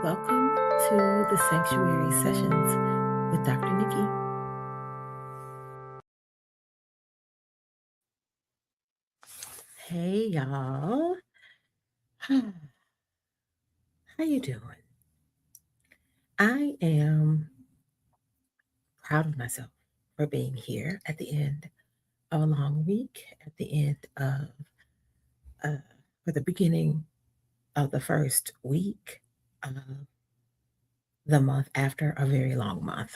Welcome to the Sanctuary Sessions with Dr. Nikki. Hey, y'all. How you doing? I am proud of myself for being here at the end of a long week, at the end of, uh, for the beginning of the first week of the month after a very long month.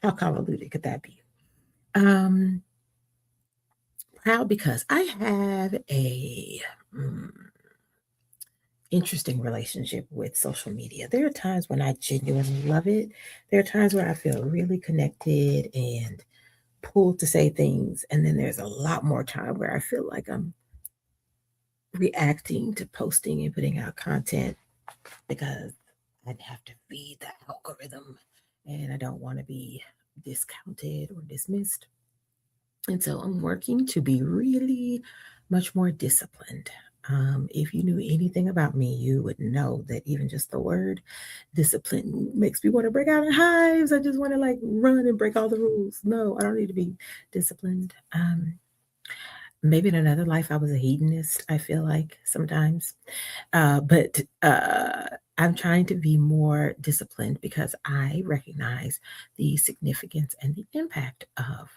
How convoluted could that be? Um, Proud because I have a interesting relationship with social media. There are times when I genuinely love it. There are times where I feel really connected and pulled to say things. And then there's a lot more time where I feel like I'm reacting to posting and putting out content because I'd have to feed the algorithm and I don't want to be discounted or dismissed. And so I'm working to be really much more disciplined. If you knew anything about me, you would know that even just the word discipline makes me want to break out in hives. I just want to like run and break all the rules. No, I don't need to be disciplined. Maybe in another life, I was a hedonist, I feel like sometimes. But I'm trying to be more disciplined because I recognize the significance and the impact of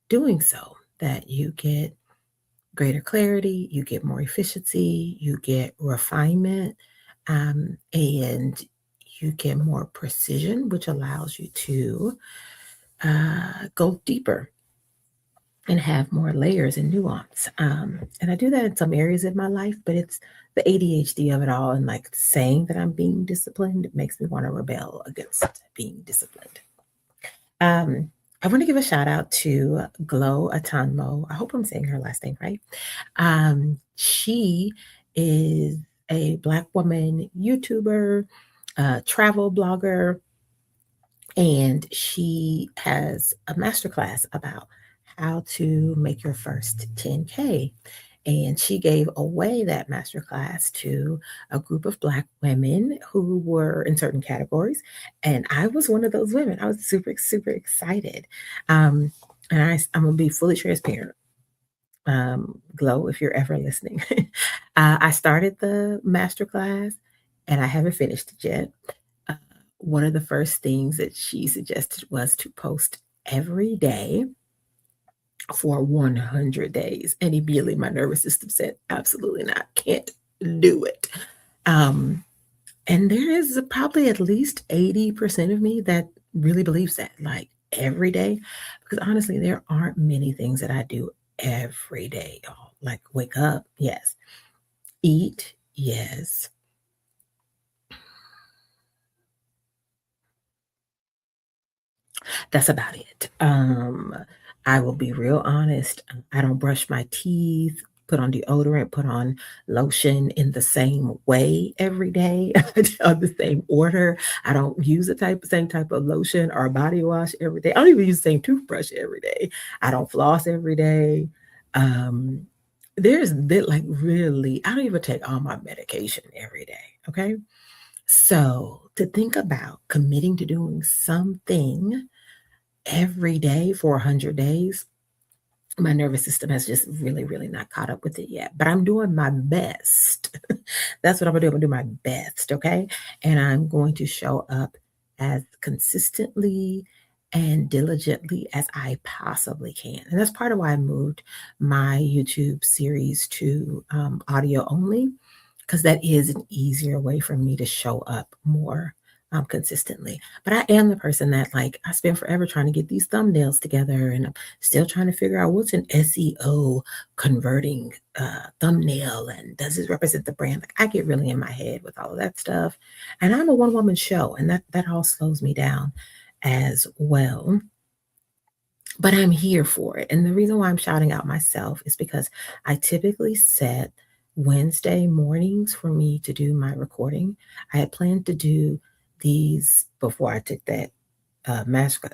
doing so, that you get greater clarity, you get more efficiency, you get refinement, and you get more precision, which allows you to go deeper and have more layers and nuance. And I do that in some areas of my life, but it's the ADHD of it all. And like saying that I'm being disciplined, it makes me want to rebel against being disciplined. I want to give a shout out to Glow Atanmo. I hope I'm saying her last name right. She is a Black woman YouTuber, travel blogger, and she has a masterclass about how to make your first 10K. And she gave away that masterclass to a group of Black women who were in certain categories. And I was one of those women. I was super, super excited. Um, I'm going to be fully transparent. Glow, if you're ever listening. I started the masterclass and I haven't finished it yet. Uh, One of the first things that she suggested was to post every day for 100 days. And immediately my nervous system said, absolutely not, can't do it. Um, and there is probably at least 80% of me that really believes that, like every day. Because honestly, there aren't many things that I do every day, y'all. Like wake up, yes. Eat, yes. That's about it. I will be real honest. I don't brush my teeth, put on deodorant, put on lotion in the same way every day, on the same order. I don't use same type of lotion or body wash every day. I don't even use the same toothbrush every day. I don't floss every day. Um, there's that like really, I don't even take all my medication every day. Okay. So to think about committing to doing something every day for 100 days, my nervous system has just really, really not caught up with it yet. But I'm doing my best. That's what I'm going to do. I'm going to do my best. Okay. And I'm going to show up as consistently and diligently as I possibly can. And that's part of why I moved my YouTube series to audio only, because that is an easier way for me to show up more consistently. But I am the person that like I spend forever trying to get these thumbnails together, and I'm still trying to figure out what's an SEO converting thumbnail, and does this represent the brand? Like I get really in my head with all of that stuff, and I'm a one woman show, and that all slows me down as well. But I'm here for it. And the reason why I'm shouting out myself is because I typically set Wednesday mornings for me to do my recording. I had planned to do these before I took that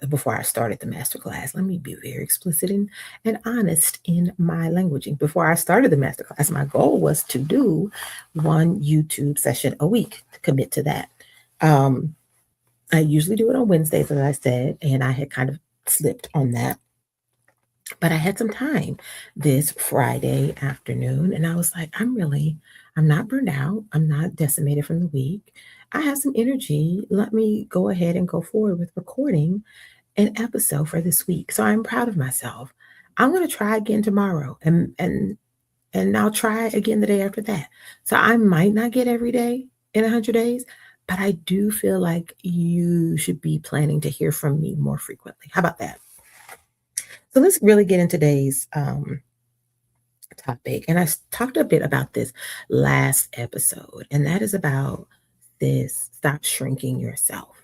before I started the master class. Let me be very explicit and honest in my languaging. Before I started the master class, my goal was to do one YouTube session a week, to commit to that. Um, I usually do it on Wednesdays, as I said, and I had kind of slipped on that. But I had some time this Friday afternoon, and I was like, I'm not burned out. I'm not decimated from the week. I have some energy. Let me go ahead and go forward with recording an episode for this week. So I'm proud of myself. I'm going to try again tomorrow, and I'll try again the day after that. So I might not get every day in 100 days, but I do feel like you should be planning to hear from me more frequently. How about that? So let's really get into today's topic. And talked a bit about this last episode, and that is about this stop shrinking yourself.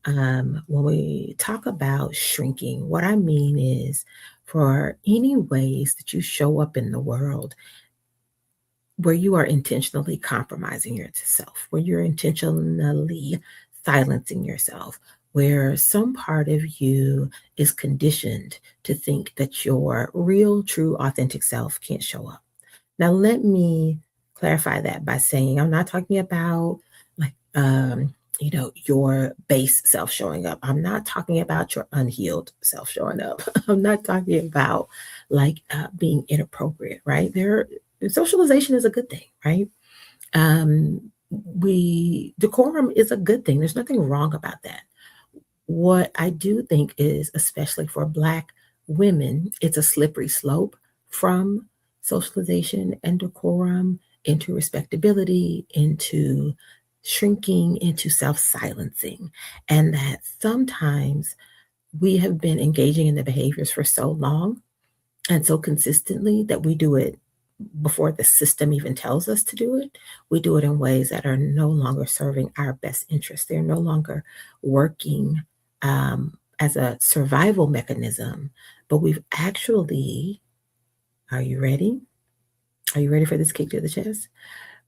When we talk about shrinking, what I mean is for any ways that you show up in the world where you are intentionally compromising yourself, where you're intentionally silencing yourself, where some part of you is conditioned to think that your real, true, authentic self can't show up. Now, let me clarify that by saying I'm not talking about like, your base self showing up. I'm not talking about your unhealed self showing up. I'm not talking about being inappropriate, right? Socialization is a good thing, right? We decorum is a good thing. There's nothing wrong about that. What I do think is, especially for Black women, it's a slippery slope from socialization and decorum into respectability, into shrinking, into self silencing. And that sometimes we have been engaging in the behaviors for so long and so consistently that we do it before the system even tells us to do it. We do it in ways that are no longer serving our best interests. They're no longer working as a survival mechanism, but we've actually, are you ready? Are you ready for this kick to the chest?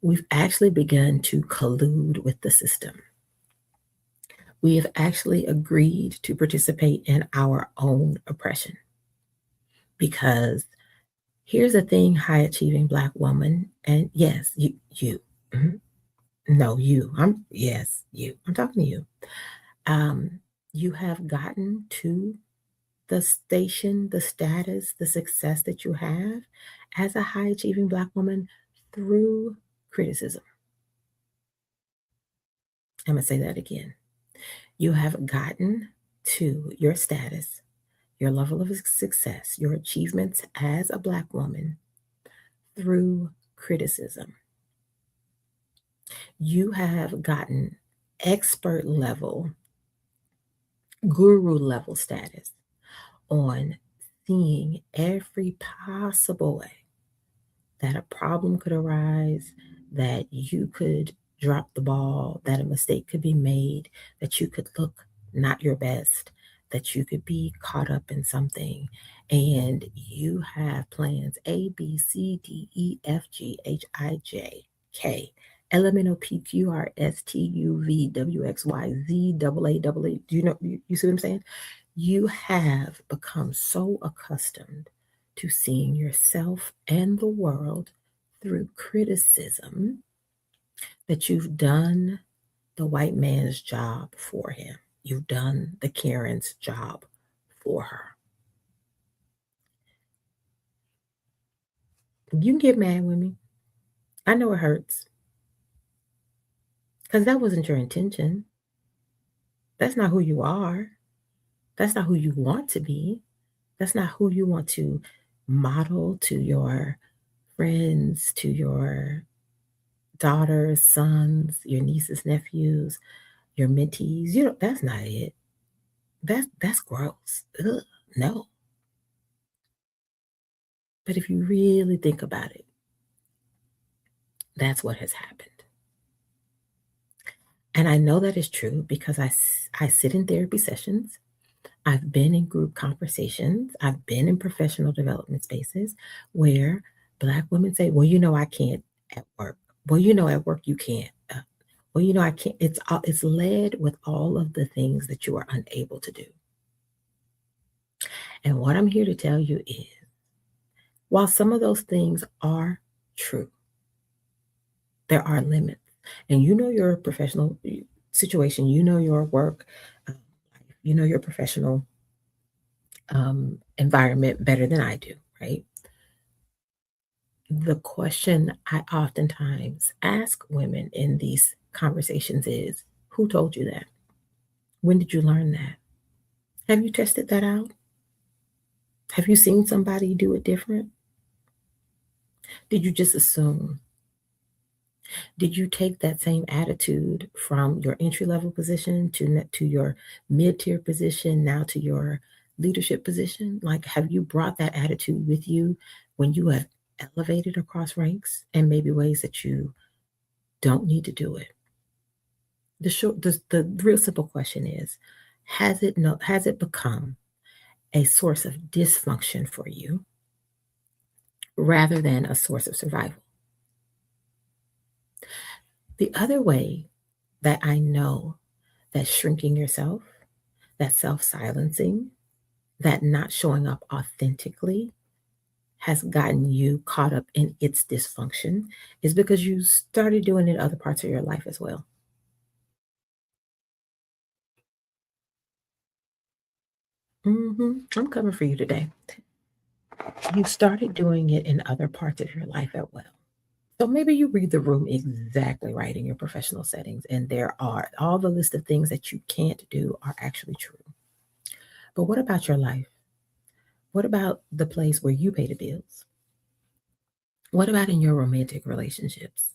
We've actually begun to collude with the system. We have actually agreed to participate in our own oppression because here's the thing, high achieving Black woman, and yes, you, mhm. No, you. Yes, you. I'm talking to you. Um, you have gotten to the station, the status, the success that you have as a high achieving Black woman through criticism. I'm going to say that again. You have gotten to your status, your level of success, your achievements as a Black woman through criticism. You have gotten expert level, guru level status on seeing every possible way that a problem could arise, that you could drop the ball, that a mistake could be made, that you could look not your best, that you could be caught up in something. And you have plans A, B, C, D, E, F, G, H, I, J, K, L, M, N, O, P, Q, R, S, T, U, V, W, X, Y, Z, double A, double A. Do you know, you see what I'm saying? You have become so accustomed to seeing yourself and the world through criticism that you've done the white man's job for him. You've done the Karen's job for her. You can get mad with me. I know it hurts because that wasn't your intention. That's not who you are. That's not who you want to be. That's not who you want to model to your friends, to your daughters, sons, your nieces, nephews, your mentees. That's not it. That's gross. Ugh, no. But if you really think about it, that's what has happened. And I know that is true because I sit in therapy sessions. I've been in group conversations. I've been in professional development spaces where Black women say, well, I can't at work. Well, at work you can't. Well, I can't. It's led with all of the things that you are unable to do. And what I'm here to tell you is, while some of those things are true, there are limits. And you're a professional situation, you know your work, um, you know your professional environment better than I do, right? The question I oftentimes ask women in these conversations is, who told you that? When did you learn that? Have you tested that out? Have you seen somebody do it different? Did you just assume? Did you take that same attitude from your entry level position to your mid tier position, now to your leadership position? Like, have you brought that attitude with you when you have elevated across ranks and maybe ways that you don't need to do it? The real simple question is, has it become a source of dysfunction for you rather than a source of survival? The other way that I know that shrinking yourself, that self silencing, that not showing up authentically has gotten you caught up in its dysfunction is because you started doing it in other parts of your life as well. I'm coming for you today. You started doing it in other parts of your life as well. So maybe you read the room exactly right in your professional settings, and there are all the list of things that you can't do are actually true. But what about your life? What about the place where you pay the bills? What about in your romantic relationships?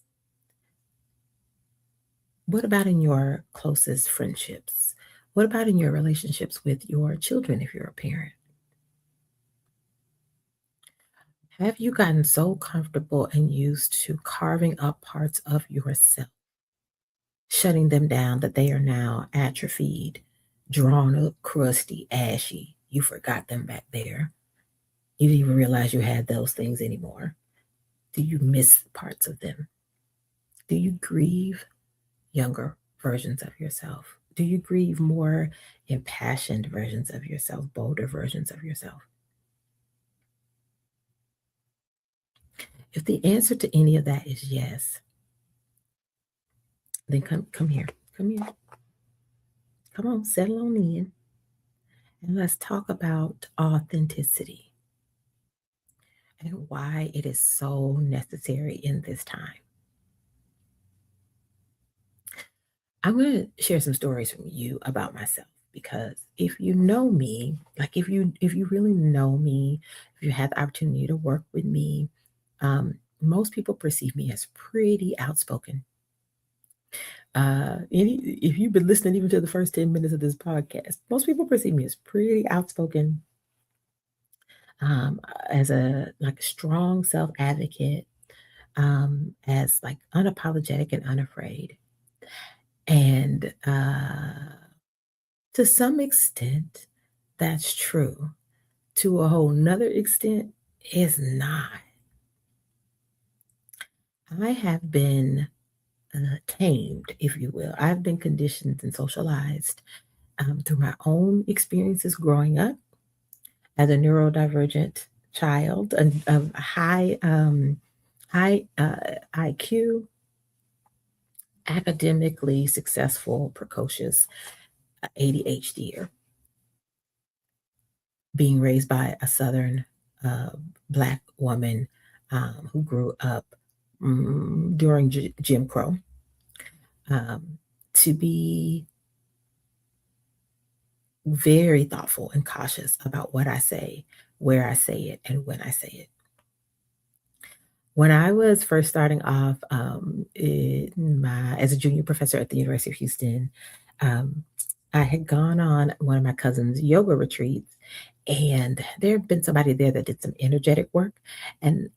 What about in your closest friendships? What about in your relationships with your children if you're a parent? Have you gotten so comfortable and used to carving up parts of yourself, shutting them down that they are now atrophied, drawn up, crusty, ashy? You forgot them back there. You didn't even realize you had those things anymore. Do you miss parts of them? Do you grieve younger versions of yourself? Do you grieve more impassioned versions of yourself, bolder versions of yourself? If the answer to any of that is yes, then come here. Come here. Come on, settle on in. And let's talk about authenticity and why it is so necessary in this time. I'm going to share some stories from you about myself because if you know me, like if you really know me, if you had the opportunity to work with me, most people perceive me as pretty outspoken. If you've been listening even to the first 10 minutes of this podcast, most people perceive me as pretty outspoken, as a like strong self advocate, as like unapologetic and unafraid. And to some extent, that's true. To a whole nother extent, it's not. I have been tamed, if you will. I've been conditioned and socialized through my own experiences growing up as a neurodivergent child, a high IQ, academically successful, precocious ADHDer, being raised by a Southern uh, Black woman who grew up during Jim Crow, um, to be very thoughtful and cautious about what I say, where I say it, and when I say it. When I was first starting off as a junior professor at the University of Houston, um, I had gone on one of my cousin's yoga retreats, and there had been somebody there that did some energetic work, and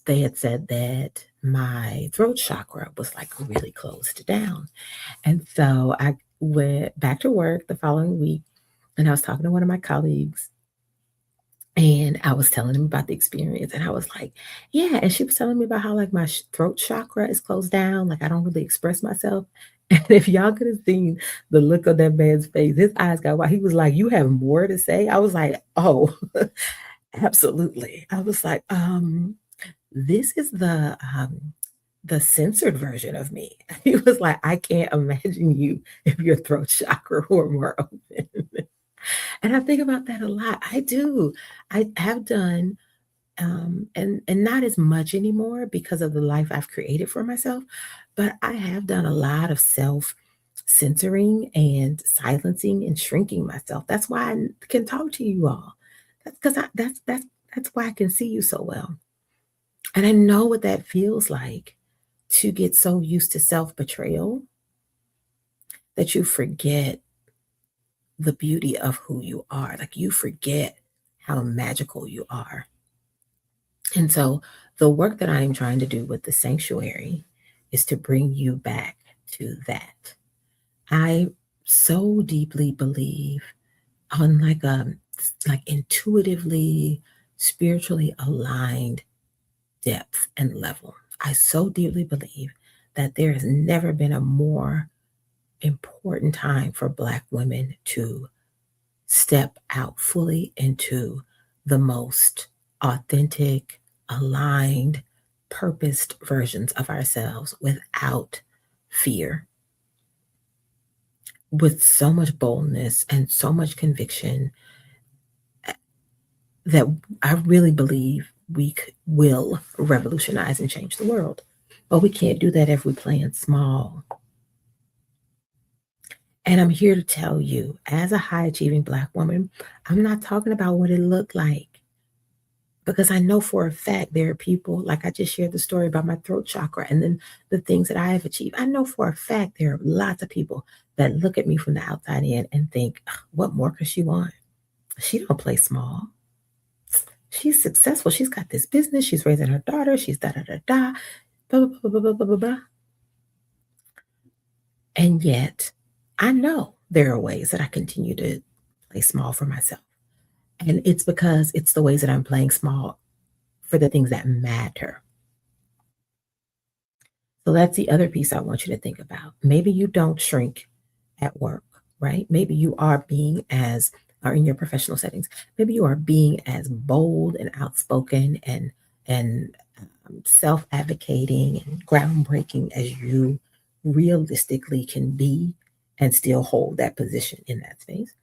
they had said that my throat chakra was like really closed down. And so I went back to work the following week, and I was talking to one of my colleagues, and I was telling him about the experience, and I was like, "Yeah," and she was telling me about how, like, my throat chakra is closed down, like, I don't really express myself, and if y'all could have seen the look on that man's face, his eyes got wide. He was like, "You have more to say?" I was like, "Oh, absolutely." I was like, this is the, the censored version of me. He was like, "I can't imagine you if your throat chakra were more open." And I think about that a lot. I do. I have done, and not as much anymore because of the life I've created for myself, but I have done a lot of self-censoring and silencing and shrinking myself. That's why I can talk to you all. That's 'cause that's why I can see you so well. And I know what that feels like to get so used to self-betrayal that you forget the beauty of who you are. Like, you forget how magical you are. And so, the work that I am trying to do with the sanctuary is to bring you back to that. I so deeply believe on like intuitively, spiritually aligned depth and level. I so deeply believe that there has never been a more important time for Black women to step out fully into the most authentic, aligned, purposed versions of ourselves without fear, with so much boldness and so much conviction that I really believe will revolutionize and change the world. But we can't do that if we plan small. And I'm here to tell you, as a high achieving Black woman, I'm not talking about what it looked like. Because I know for a fact there are people, like I just shared the story about my throat chakra and then the things that I have achieved. I know for a fact there are lots of people that look at me from the outside in and think, "Ugh, what more could she want? She don't play small. She's successful. She's got this business. She's raising her daughter. She's da da da da, blah, blah, blah, blah, blah, blah, blah, blah." And yet, I know there are ways that I continue to play small for myself. And it's because it's the ways that I'm playing small for the things that matter. So that's the other piece I want you to think about. Maybe you don't shrink at work, right? Maybe you are being as, or in your professional settings, maybe you are being as bold and outspoken and self-advocating and groundbreaking as you realistically can be and still hold that position in that space.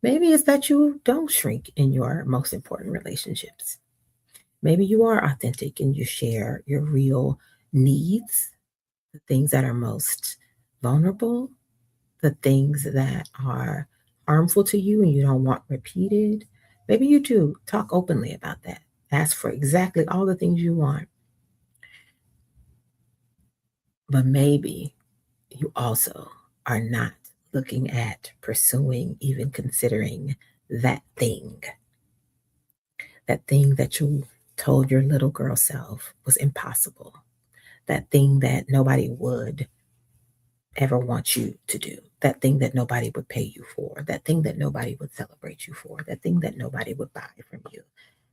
Maybe it's that you don't shrink in your most important relationships. Maybe you are authentic and you share your real needs, the things that are most vulnerable, the things that are harmful to you and you don't want repeated. Maybe you do talk openly about that. Ask for exactly all the things you want. But maybe you also are not looking at pursuing, even considering that thing that you told your little girl self was impossible, that thing that nobody would ever want you to do, that thing that nobody would pay you for, that thing that nobody would celebrate you for, that thing that nobody would buy from you,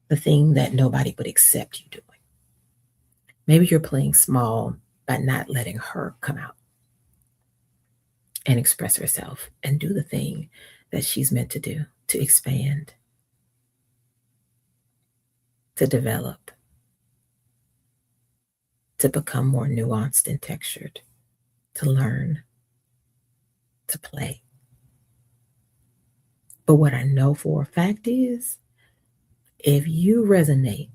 the thing that nobody would accept you doing. Maybe you're playing small by not letting her come out and express herself and do the thing that she's meant to do, to expand, to develop, to become more nuanced and textured, to learn, to play. But what I know for a fact is if you resonate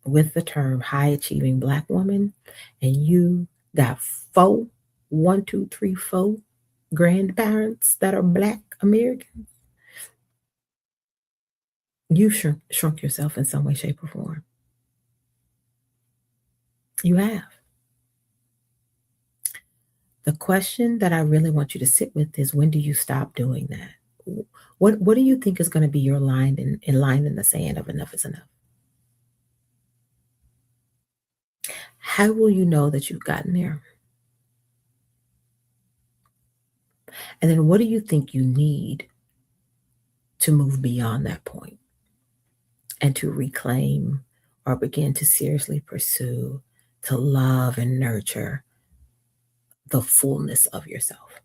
with the term high achieving Black woman and you got four, 1, 2, 3, 4 grandparents that are Black Americans, you've shrunk yourself in some way, shape, or form. You have. The question that I really want you to sit with is when do you stop doing that? What do you think is going to be your line in the sand of enough is enough? How will you know that you've gotten there? And then what do you think you need to move beyond that point and to reclaim or begin to seriously pursue, to love and nurture the fullness of yourself?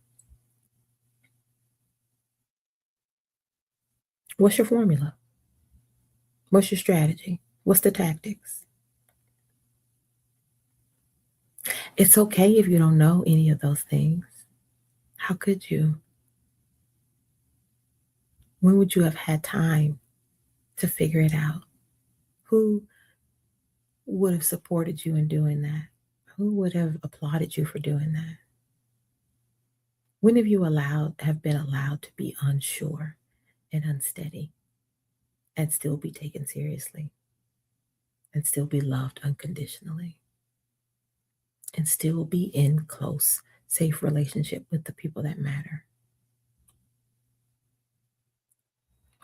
What's your formula? What's your strategy? What's the tactics? It's okay if you don't know any of those things. How could you? When would you have had time to figure it out? Who would have supported you in doing that? Who would have applauded you for doing that? When have been allowed to be unsure and unsteady and still be taken seriously and still be loved unconditionally and still be in close, safe relationship with the people that matter?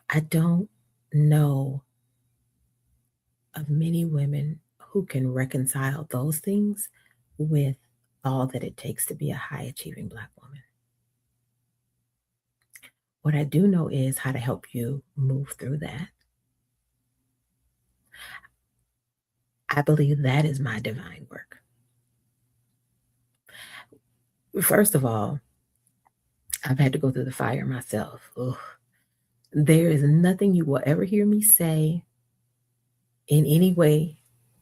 I don't know of many women who can reconcile those things with all that it takes to be a high achieving Black woman. What I do know is how to help you move through that. I believe that is my divine work. First of all, I've had to go through the fire myself. Ugh. There is nothing you will ever hear me say in any way,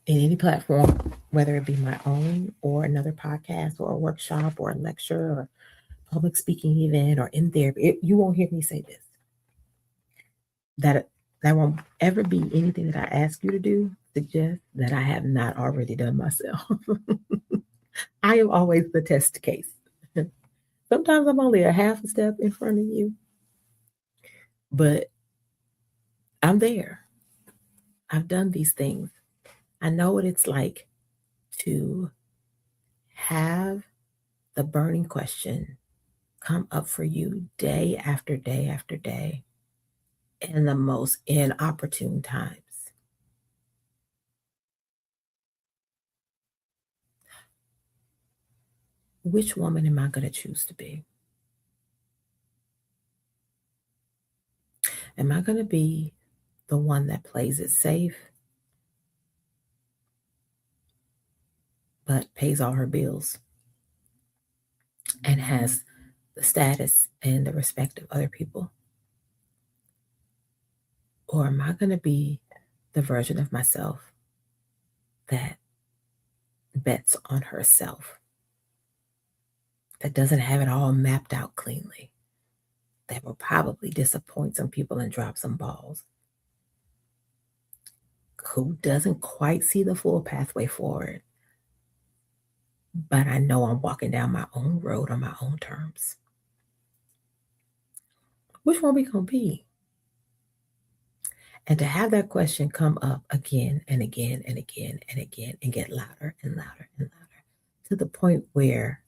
in any platform, whether it be my own or another podcast or a workshop or a lecture or public speaking event or in therapy. You won't hear me say this. That won't ever be anything that I ask you to do suggest that I have not already done myself. I am always the test case. Sometimes I'm only a half a step in front of you, but I'm there. I've done these things. I know what it's like to have the burning question come up for you day after day after day in the most inopportune times. Which woman am I going to choose to be? Am I going to be the one that plays it safe but pays all her bills and has the status and the respect of other people? Or am I going to be the version of myself that bets on herself, that doesn't have it all mapped out cleanly, that will probably disappoint some people and drop some balls, who doesn't quite see the full pathway forward, but I know I'm walking down my own road on my own terms? Which one we gonna be? And to have that question come up again and again and again and again and get louder and louder and louder to the point where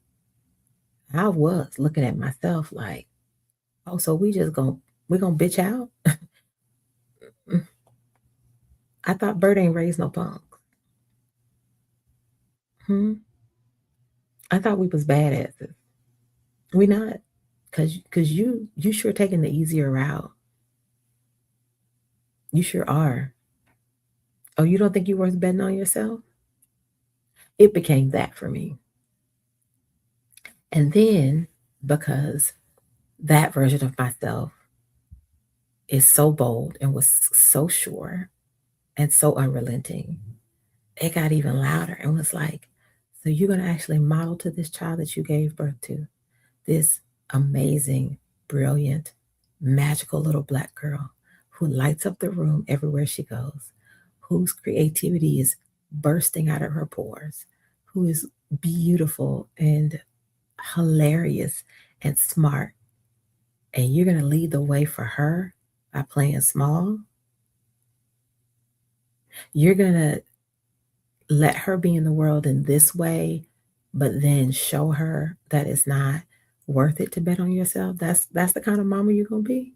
I was looking at myself like, oh, so we gonna bitch out? I thought Bert ain't raised no punk. Hmm? I thought we was badasses. We not, cause you sure taking the easier route. You sure are. Oh, you don't think you worth betting on yourself? It became that for me. And then because that version of myself is so bold and was so sure and so unrelenting, it got even louder and was like, so you're going to actually model to this child that you gave birth to, this amazing, brilliant, magical little Black girl who lights up the room everywhere she goes, whose creativity is bursting out of her pores, who is beautiful and hilarious and smart. And you're going to lead the way for her by playing small. You're going to let her be in the world in this way, but then show her that it's not worth it to bet on yourself. That's the kind of mama you're gonna be.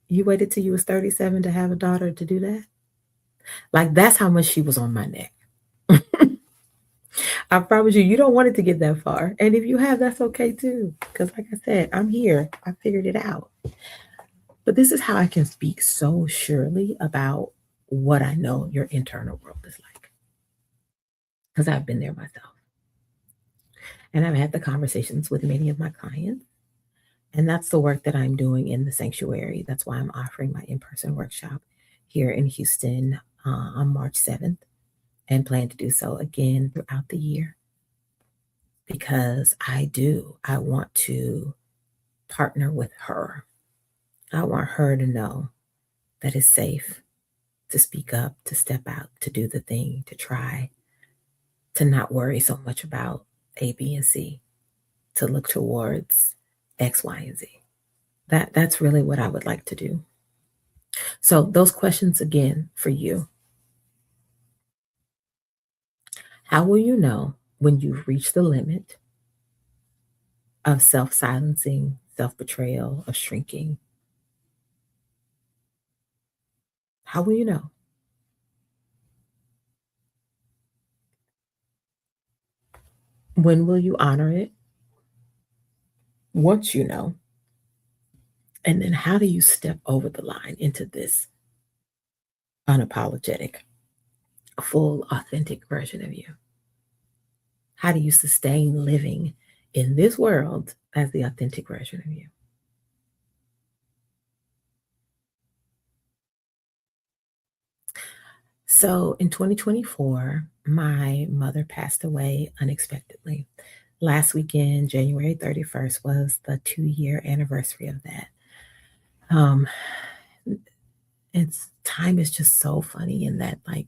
You waited till you was 37 to have a daughter to do that. Like that's how much she was on my neck. I promise you, you don't want it to get that far. And if you have, that's okay too. Because like I said, I'm here. I figured it out. But this is how I can speak so surely about what I know your internal world is like. Because I've been there myself. And I've had the conversations with many of my clients. And that's the work that I'm doing in the sanctuary. That's why I'm offering my in person workshop here in Houston on March 7th and plan to do so again throughout the year. because I do. I want to partner with her. I want her to know that it's safe to speak up, to step out, to do the thing, to try, to not worry so much about A, B, and C, to look towards X, Y, and Z. That's really what I would like to do. So those questions again for you. How will you know when you've reached the limit of self-silencing, self-betrayal, of shrinking? How will you know? When will you honor it? Once you know. And then how do you step over the line into this unapologetic, full, authentic version of you? How do you sustain living in this world as the authentic version of you? So in 2024, my mother passed away unexpectedly. Last weekend, January 31st, was the 2-year anniversary of that. Um, it's time is just so funny in that, like,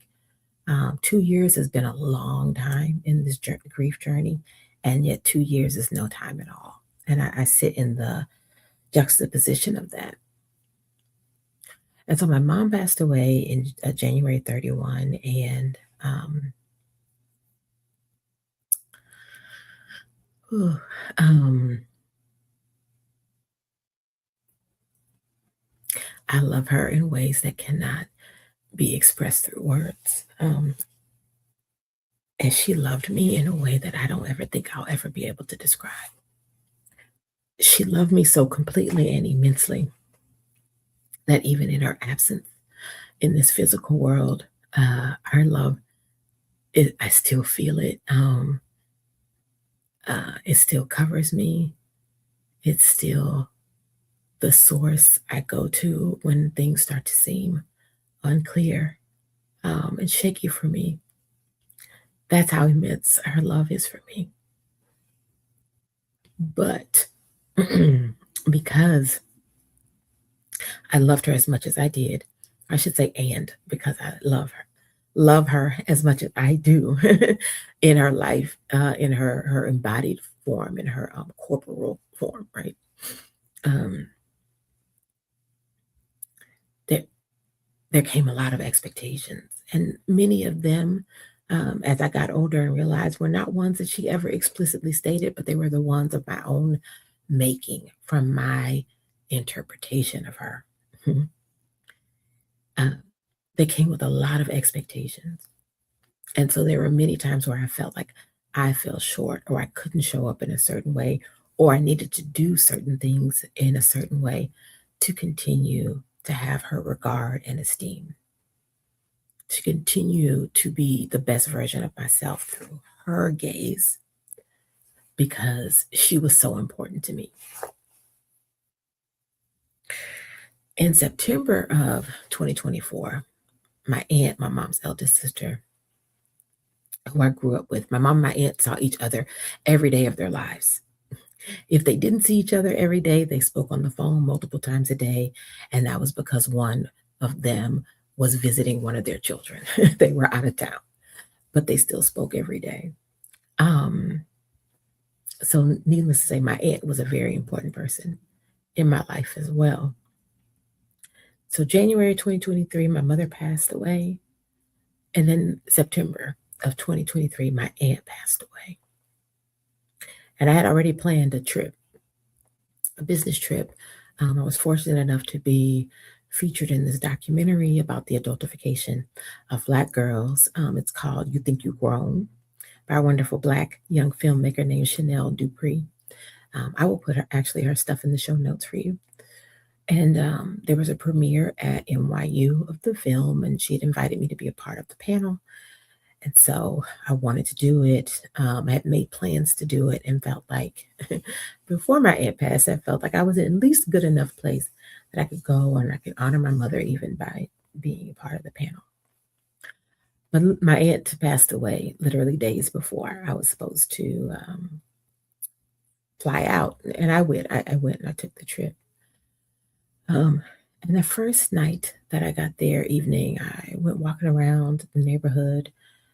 2 years has been a long time in this grief journey, and yet 2 years is no time at all. And I sit in the juxtaposition of that. And so my mom passed away in January 31, and whew, um, I love her in ways that cannot be expressed through words. And she loved me in a way that I don't ever think I'll ever be able to describe. She loved me so completely and immensely that even in her absence in this physical world, her love, I still feel it. It still covers me. It's still the source I go to when things start to seem unclear and shaky for me. That's how immense her love is for me. But because I loved her as much as I did, I should say, and because I love her as much as I do in her life, in her embodied form, in her corporal form, right? Um, there there came a lot of expectations, and many of them, as I got older and realized, were not ones that she ever explicitly stated, but they were the ones of my own making from my interpretation of her. Mhm. Uh, they came with a lot of expectations. And so there were many times where I felt like I fell short or I couldn't show up in a certain way or I needed to do certain things in a certain way to continue to have her regard and esteem, to continue to be the best version of myself through her gaze because she was so important to me. In September of 2024, my aunt, my mom's eldest sister, who I grew up with, my mom and my aunt saw each other every day of their lives. If they didn't see each other every day, they spoke on the phone multiple times a day, and that was because one of them was visiting one of their children. They were out of town, but they still spoke every day. Um, so needless to say, my aunt was a very important person in my life as well. So January 2023, my mother passed away, and then September of 2023, my aunt passed away. And I had already planned a trip, a business trip. I was fortunate enough to be featured in this documentary about the adultification of Black girls. It's called You Think You Grown by a wonderful Black young filmmaker named Chanel Dupree. I will put her stuff in the show notes for you. And there was a premiere at NYU of the film, and she had invited me to be a part of the panel. And so I wanted to do it. I had made plans to do it and felt like before my aunt passed, I felt like I was in at least good enough place that I could go and I could honor my mother even by being a part of the panel. But my aunt passed away literally days before I was supposed to fly out. And I went. I went and I took the trip. Um, and the first night that I got there, evening, I went walking around the neighborhood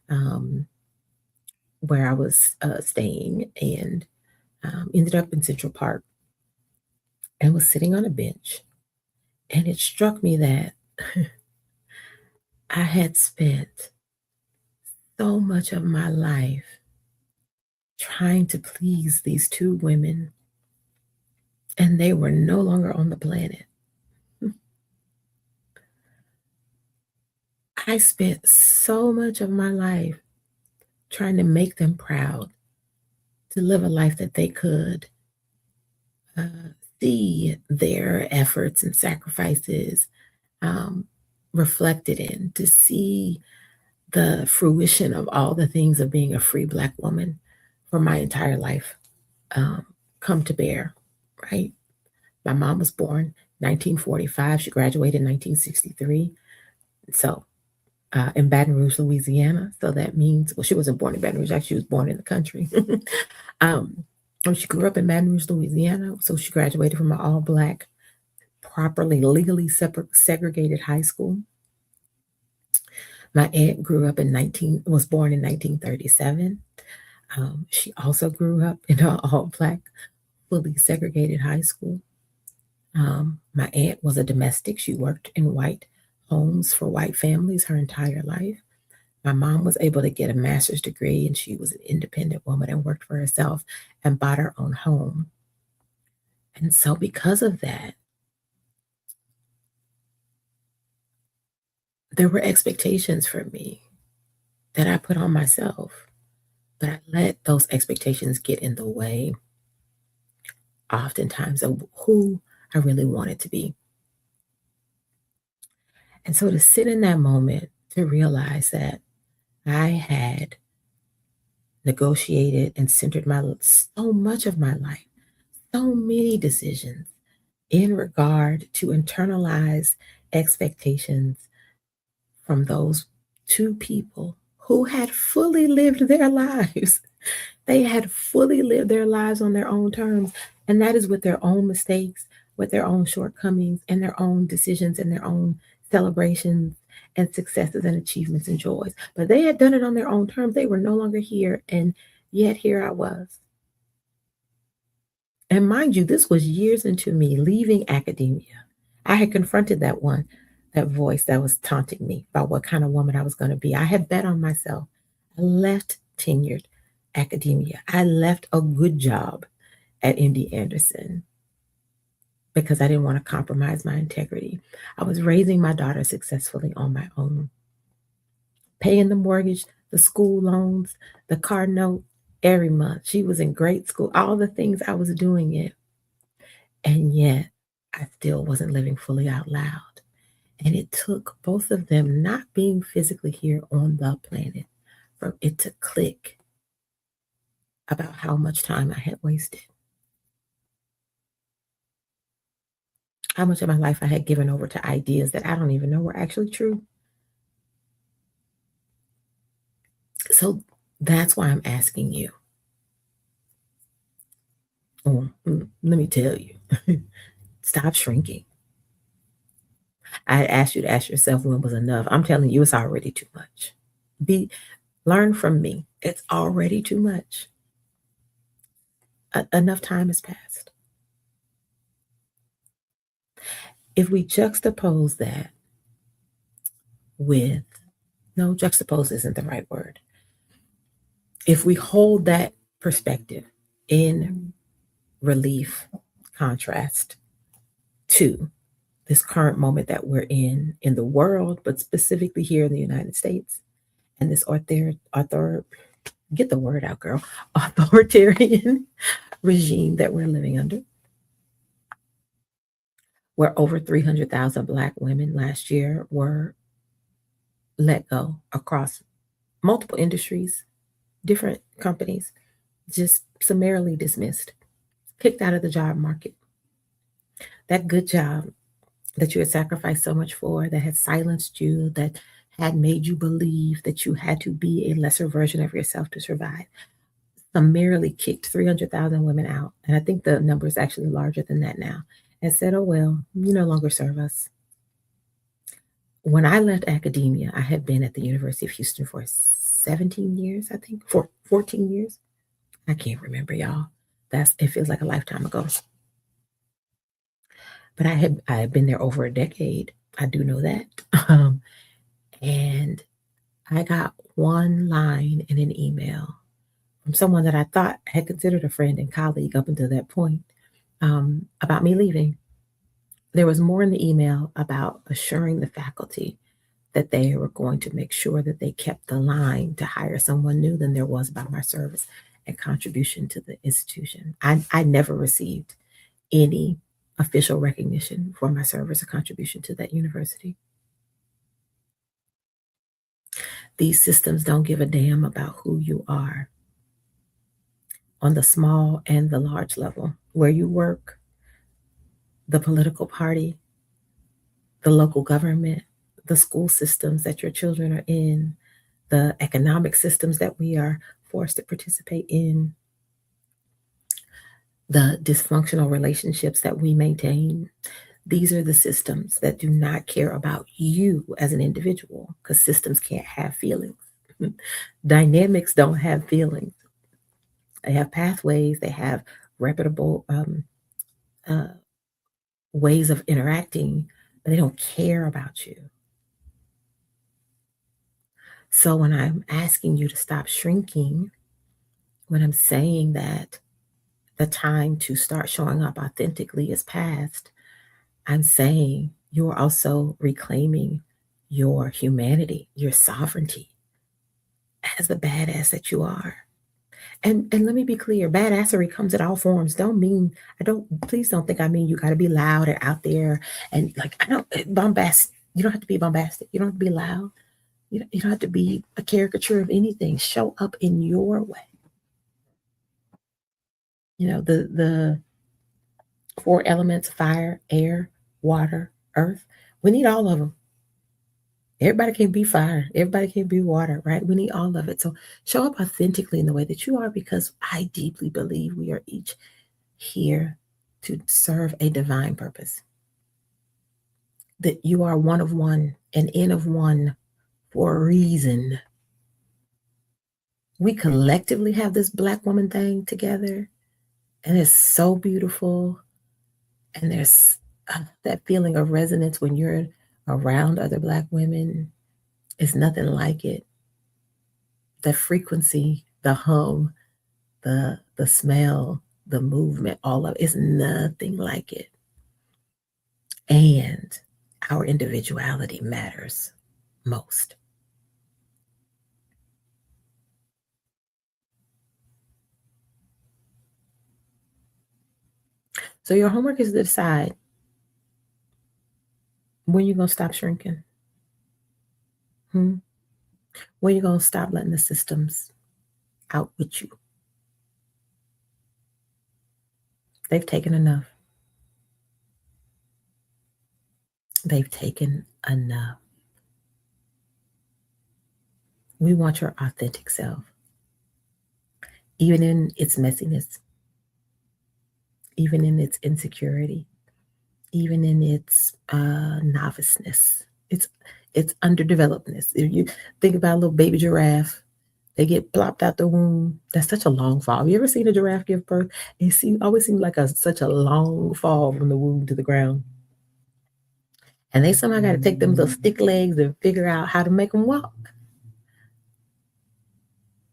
um, where I was staying, and ended up in Central Park and was sitting on a bench. And it struck me that I had spent so much of my life trying to please these two women, and they were no longer on the planet. I spent so much of my life trying to make them proud, to live a life that they could uh, see their efforts and sacrifices um, reflected in, to see the fruition of all the things of being a free Black woman for my entire life um, come to bear, right? My mom was born 1945. She graduated in 1963. So in Baton Rouge, Louisiana. So that means, well, she wasn't born in Baton Rouge. Actually, she was born in the country. um, she grew up in Baton Rouge, Louisiana. So she graduated from an all Black, properly legally segregated high school. My aunt grew up in 19 was born in 1937. She also grew up in an all Black, fully segregated high school. My aunt was a domestic. She worked in white homes for white families her entire life. My mom was able to get a master's degree, and she was an independent woman and worked for herself and bought her own home. And so, because of that, there were expectations for me that I put on myself, but I let those expectations get in the way, oftentimes, of who I really wanted to be. And so, to sit in that moment, to realize that I had negotiated and centered so much of my life, so many decisions in regard to internalize expectations from those two people who had fully lived their lives. They had fully lived their lives on their own terms, and that is with their own mistakes, with their own shortcomings, and their own decisions, and their own celebrations and successes and achievements and joys. But they had done it on their own terms. They were no longer here, and yet here I was. And mind you, this was years into me leaving academia. I had confronted that voice that was taunting me about what kind of woman I was going to be. I had bet on myself. I left tenured academia. I left a good job at MD Anderson because I didn't want to compromise my integrity. I was raising my daughter successfully on my own, paying the mortgage, the school loans, the car note every month. She was in grade school, all the things I was doing it. And yet I still wasn't living fully out loud. And it took both of them not being physically here on the planet for it to click about how much time I had wasted, how much of my life I had given over to ideas that I don't even know were actually true. So that's why I'm asking you. Let me tell you, stop shrinking. I asked you to ask yourself when was enough. I'm telling you, it's already too much. Be Learn from me. It's already too much. Enough time has passed. If we juxtapose that with, no, juxtapose isn't the right word. If we hold that perspective in relief, contrast to this current moment that we're in the world, but specifically here in the United States, and this get the word out, girl, authoritarian regime that we're living under, where over 300,000 Black women last year were let go across multiple industries, different companies, just summarily dismissed, kicked out of the job market. That good job that you had sacrificed so much for, that had silenced you, that had made you believe that you had to be a lesser version of yourself to survive. summarily kicked 300,000 women out. And I think the number is actually larger than that now. And said, oh, well, you no longer serve us. When I left academia, I had been at the University of Houston for 17 years, I think, for 14 years. I can't remember, y'all. It feels like a lifetime ago. But I had been there over a decade. I do know that. Um, and I got one line in an email from someone that I thought had considered a friend and colleague up until that point, about me leaving. There was more in the email about assuring the faculty that they were going to make sure that they kept the line to hire someone new than there was about my service and contribution to the institution. I never received any official recognition for my service or contribution to that university. These systems don't give a damn about who you are on the small and the large level, where you work, the political party, the local government, the school systems that your children are in, the economic systems that we are forced to participate in, the dysfunctional relationships that we maintain. These are the systems that do not care about you as an individual because systems can't have feelings. Dynamics don't have feelings. They have pathways, they have reputable uh, ways of interacting, but they don't care about you. So when I'm asking you to stop shrinking, when I'm saying that the time to start showing up authentically is past, I'm saying you're also reclaiming your humanity, your sovereignty as the badass that you are. And let me be clear, badassery comes in all forms. Don't mean I don't please don't think I mean you gotta be loud and out there and like I don't bombast. You don't have to be bombastic. You don't have to be loud. You don't have to be a caricature of anything. Show up in your way. The four elements: fire, air, water, earth. We need all of them. Everybody can be fire. Everybody can be water, right? We need all of it. So show up authentically in the way that you are because I deeply believe we are each here to serve a divine purpose. That you are one of one and in of one for a reason. We collectively have this Black woman thing together, and it's so beautiful. And there's that feeling of resonance when you're around other Black women. It's nothing like it. The frequency, the hum, the smell, the movement, all of it's nothing like it. And our individuality matters most. So your homework is to decide when you're gonna stop shrinking. Hmm? When you're gonna stop letting the systems outwit you. They've taken enough. They've taken enough. We want your authentic self, even in its messiness, even in its insecurity, even in its noviceness, its underdevelopedness. If you think about a little baby giraffe, they get plopped out the womb. That's such a long fall. Have you ever seen a giraffe give birth? Always seems like such a long fall from the womb to the ground. And they somehow got to take them little stick legs and figure out how to make them walk.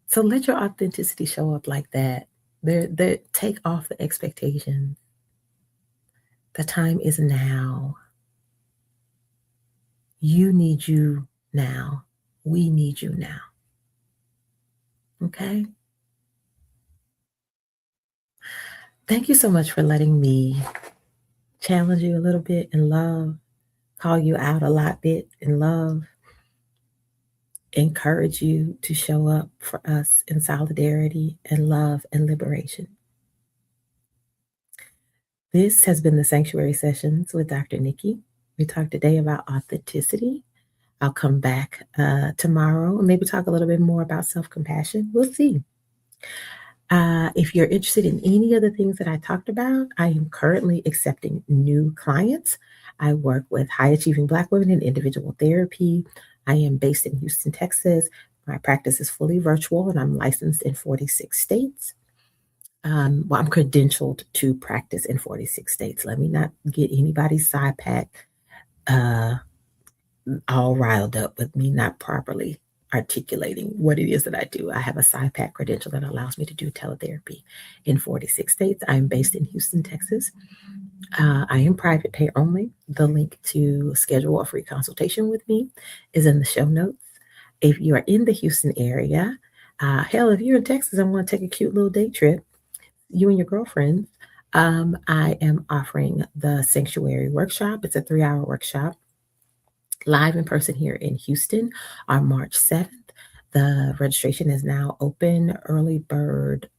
So let your authenticity show up like that. Take off the expectations. The time is now. You need you now. We need you now. Okay? Thank you so much for letting me challenge you a little bit in love, call you out a lot bit in love, encourage you to show up for us in solidarity and love and liberation. This has been the Sanctuary Sessions with Dr. Nikki. We talked today about authenticity. I'll come back tomorrow and maybe talk a little bit more about self compassion. We'll see. If you're interested in any of the things that I talked about, I am currently accepting new clients. I work with high achieving Black women in individual therapy. I am based in Houston, Texas. My practice is fully virtual and I'm licensed in 46 states. Well, I'm credentialed to practice in 46 states. Let me not get anybody's side pack uh, all riled up with me not properly articulating what it is that I do. I have a SciPac credential that allows me to do teletherapy in 46 states. I'm based in Houston, Texas. I am private pay only. The link to schedule a free consultation with me is in the show notes. If you are in the Houston area, hell, if you're in Texas and want to take a cute little day trip, you and your girlfriends, I am offering the Sanctuary Workshop. It's a 3-hour workshop live in person here in Houston on March 7th. The registration is now open. Early bird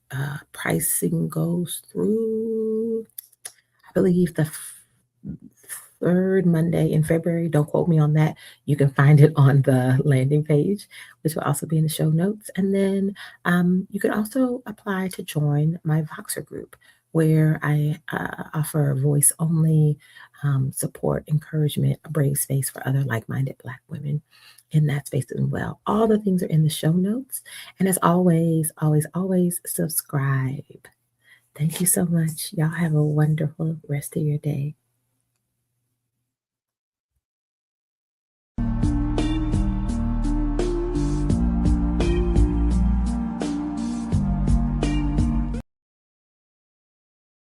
pricing goes through, I believe, the third Monday in February. Don't quote me on that. You can find it on the landing page, which will also be in the show notes. And then you can also apply to join my Voxer group, where I offer voice only support, encouragement, a brave space for other like minded Black women in that space as well. All the things are in the show notes. And as always, always, always subscribe. Thank you so much. Y'all have a wonderful rest of your day.